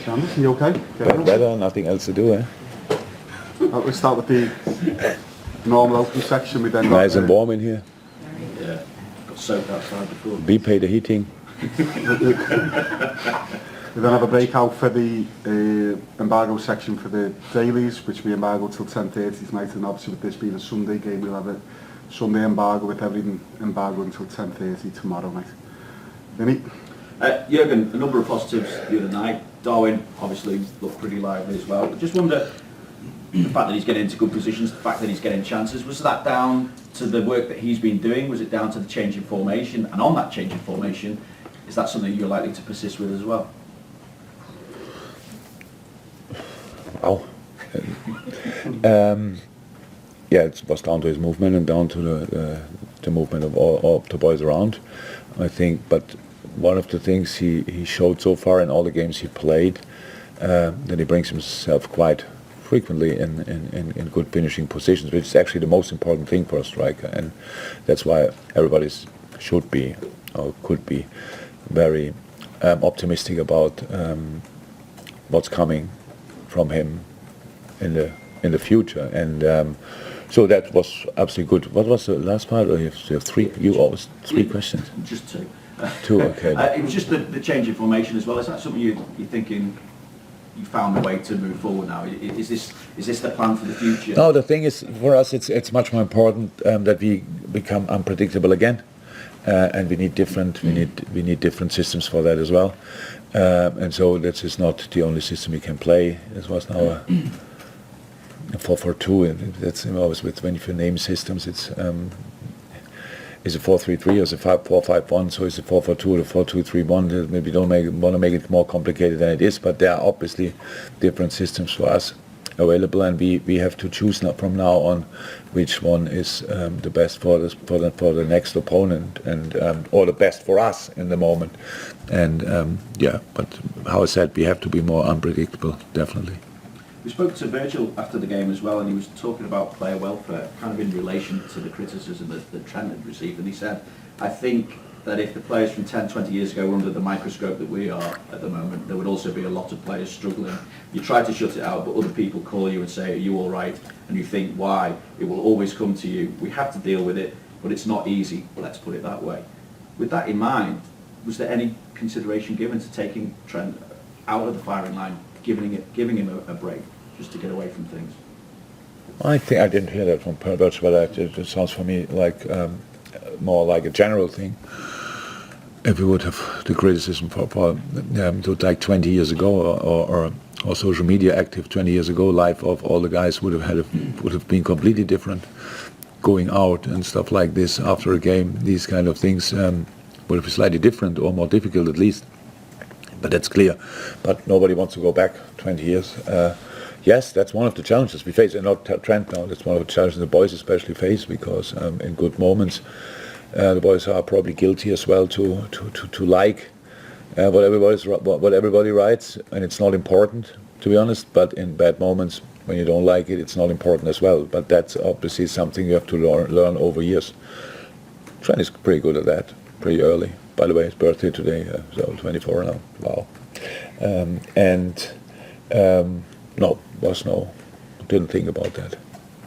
Anders, you okay? Better, nothing else to do, eh? We start with the normal open section. We then nice and warm in here. Yeah, got soaked outside before. We pay the heating. We then have a breakout for the embargo section for the dailies, which we embargo till 10:30 tonight, and obviously with this being a Sunday game, we'll have a Sunday embargo with everything embargo until 10:30 tomorrow night. Vinny? Jurgen, a number of positives the other night. Darwin obviously looked pretty lively as well. But just wonder, the fact that he's getting into good positions, the fact that he's getting chances, was that down to the work that he's been doing? Was it down to the change in formation? And on that change in formation, is that something you're likely to persist with as well? Wow. Yeah, it was down to his movement and down to the movement of all the boys around, I think. But one of the things he showed so far in all the games he played, that he brings himself quite frequently in good finishing positions, which is actually the most important thing for a striker, and that's why everybody should be or could be very optimistic about what's coming from him in the future, and so that was absolutely good. What was the last part? Or you have three? You always three questions. Just two. Two, okay. It was just the change in formation as well. Is that something you're thinking you found a way to move forward now? Is this the plan for the future? No, the thing is, for us, it's much more important that we become unpredictable again, and we need different systems for that as well. And so this is not the only system we can play. This was now a 4-4-2, and that's always when you name systems, it's a 4-3-3 or it's a 5-4-5-1, so it's a 4-4-2 or a 4-2-3-1. Maybe don't want to make it more complicated than it is, but there are obviously different systems for us available, and we have to choose from now on which one is the best for the next opponent, and or the best for us in the moment. And yeah, but how I said, we have to be more unpredictable, definitely. We spoke to Virgil after the game as well, and he was talking about player welfare, kind of in relation to the criticism that Trent had received. And he said, I think that if the players from 10, 20 years ago were under the microscope that we are at the moment, there would also be a lot of players struggling. You try to shut it out, but other people call you and say, are you all right? And you think, why? It will always come to you. We have to deal with it, but it's not easy. Let's put it that way. With that in mind, was there any consideration given to taking Trent out of the firing line, giving him a break, just to get away from things? I think I didn't hear that from Pervert, but it sounds for me like more like a general thing. If we would have the criticism for like 20 years ago, or social media active 20 years ago, life of all the guys would have been completely different. Going out and stuff like this after a game, these kind of things would have been slightly different or more difficult at least. But that's clear. But nobody wants to go back 20 years. Yes, that's one of the challenges we face, and not Trent now. That's one of the challenges the boys especially face, because in good moments, the boys are probably guilty as well to like what everybody writes, and it's not important, to be honest. But in bad moments, when you don't like it, it's not important as well. But that's obviously something you have to learn over years. Trent is pretty good at that, pretty early. By the way, his birthday today, so 24 now. Wow. Didn't think about that.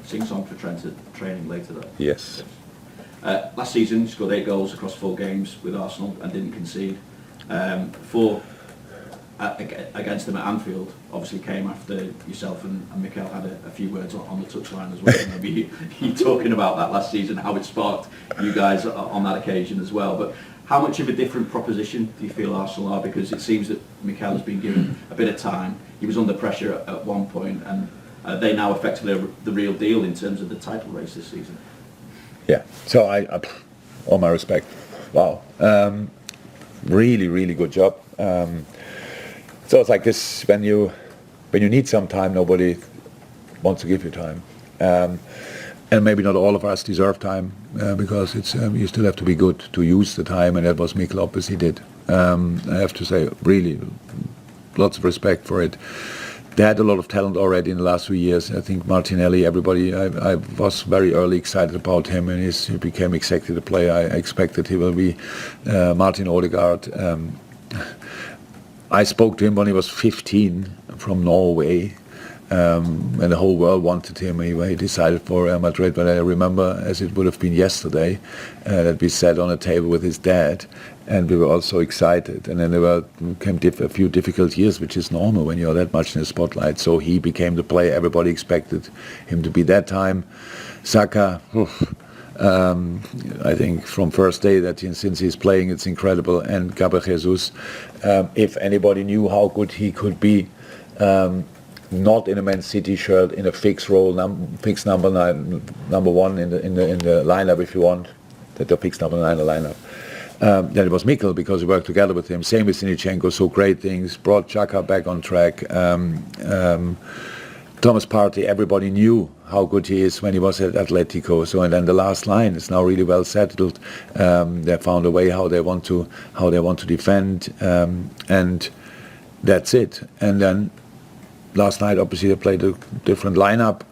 Sing song for Trent at training later though. Yes. Last season, you scored 8 goals across 4 games with Arsenal and didn't concede. 4 against them at Anfield obviously came after yourself and Mikel had a few words on the touchline as well. Maybe you talking about that last season, how it sparked you guys on that occasion as well. But how much of a different proposition do you feel Arsenal are? Because it seems that Mikel has been given a bit of time. He was under pressure at one point, and they now effectively are the real deal in terms of the title race this season. Yeah. So I all my respect. Wow. Really, really good job. So it's like this, when you need some time, nobody wants to give you time. And maybe not all of us deserve time, because it's you still have to be good to use the time, and that was Mikel obviously did. I have to say, really, lots of respect for it. They had a lot of talent already in the last few years. I think Martinelli, everybody, I was very early excited about him, and he became exactly the player I expected he will be. Martin Odegaard. I spoke to him when he was 15 from Norway, and the whole world wanted him. He decided for Real Madrid, but I remember, as it would have been yesterday, that we sat on a table with his dad, and we were all so excited. And then there came a few difficult years, which is normal when you're that much in the spotlight. So he became the player everybody expected him to be that time. Saka, I think from first day since he's playing, it's incredible. And Gabriel Jesus, if anybody knew how good he could be, not in a Man City shirt, in a fixed role, fixed number 9, number 1 in the lineup, if you want, the fixed number 9 in the lineup. Then it was Mikel, because we worked together with him. Same with Zinchenko, so great things. Brought Xhaka back on track. Thomas Partey, everybody knew how good he is when he was at Atletico. So, and then the last line is now really well settled. They found a way how they want to defend, and that's it. And then last night, obviously, they played a different lineup,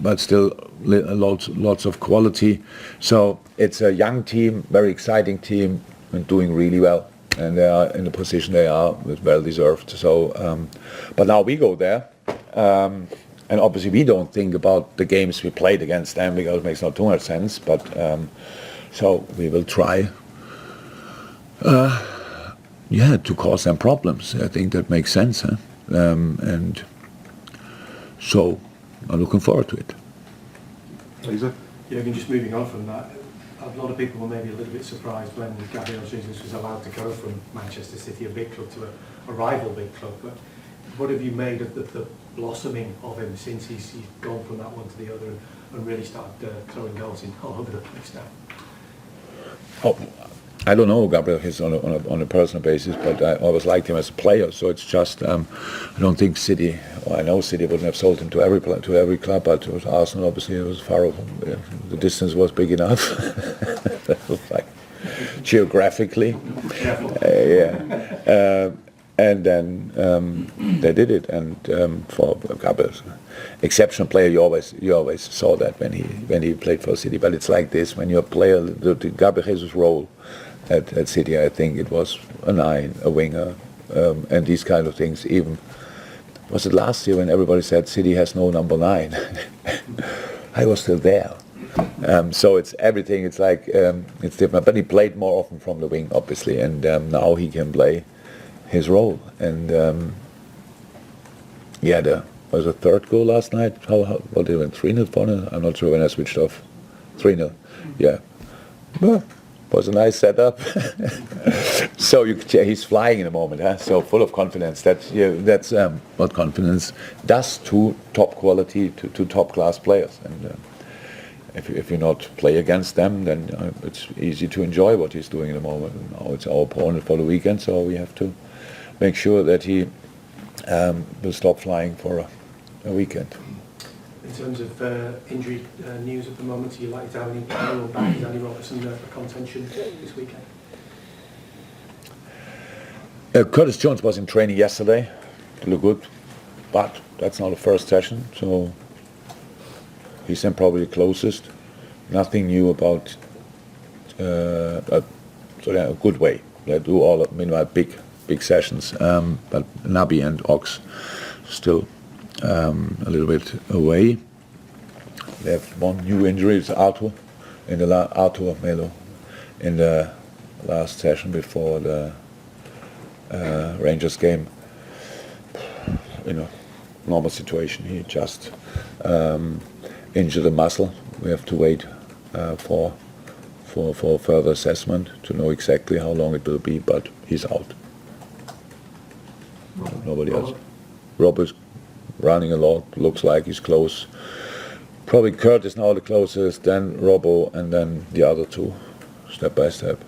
but still lots of quality. So it's a young team, very exciting team, and doing really well. And they are in the position they are, it's well deserved. So, but now we go there, and obviously we don't think about the games we played against them, because it makes not too much sense. But so we will try, to cause them problems. I think that makes sense, huh? And so I'm looking forward to it. Lisa? Jürgen, just moving on from that, a lot of people were maybe a little bit surprised when Gabriel Jesus was allowed to go from Manchester City, a big club, to a rival big club. But what have you made of the blossoming of him since he's gone from that one to the other and really started throwing goals in all over the place now? Oh, I don't know Gabriel is on a personal basis, but I always liked him as a player. So it's just I don't think City. Well, I know City wouldn't have sold him to every club, but it was Arsenal. Obviously, it was far. The distance was big enough, like geographically. And then they did it, and for Gabriel, exceptional player, you always saw that when he played for City. But it's like this: when you're a player, the Gabriel Jesus role at City, I think it was a 9, a winger, and these kind of things. Even was it last year when everybody said City has no number 9? I was still there. So it's everything. It's like it's different. But he played more often from the wing, obviously, and now he can play his role. And was a third goal last night. What did it win? 3-0, 4-0? I'm not sure when I switched off. 3-0. Yeah. Well, was a nice setup. So he's flying in the moment, huh? So full of confidence. That's what confidence does to top quality, to top class players. And if you not play against them, then it's easy to enjoy what he's doing in the moment. Now it's our opponent for the weekend, so we have to make sure that he will stop flying for a weekend. In terms of injury news at the moment, are you likely to have any payroll back? Is Andy Robertson for contention this weekend? Curtis Jones was in training yesterday. He looked good, but that's not the first session, so he's then probably the closest. Nothing new about so they're a good way. They do all meanwhile big sessions, but Naby and Ox still a little bit away. They have one new injury. It's Arthur Melo in the last session before the Rangers game. In a normal situation, he just injured a muscle. We have to wait for further assessment to know exactly how long it will be, but he's out. Nobody else. Rob is running a lot, looks like he's close. Probably Kurt is now the closest, then Robbo, and then the other two, step by step.